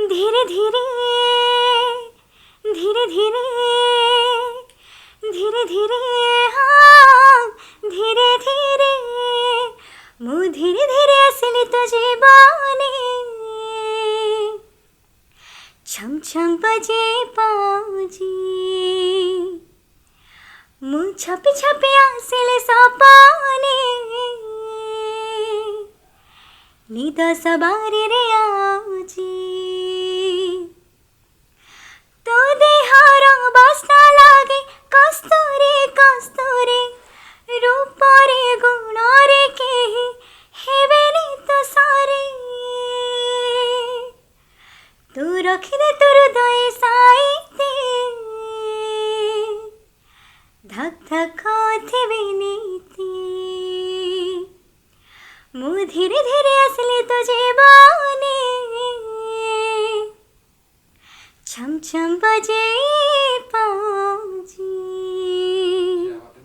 धीरे धीरे धीरे धीरे धीरे धीरे हाँ धीरे धीरे मु धीरे धीरे असली तो जीवानी छम छम बजे पाउजी मु छपी छपी आसिले सपानी निद सबारी रे आउजी तो देहर बास्ना लागे कस्तूरी कस्तूरी रूपरे गुणरे केही हेबेनी तो सारी तू रखिदे तोर हृदय साइते धक धक होथिबे नीति मु धीरे धीरे असली तो जीवानी छम छम बजे पाऊँ।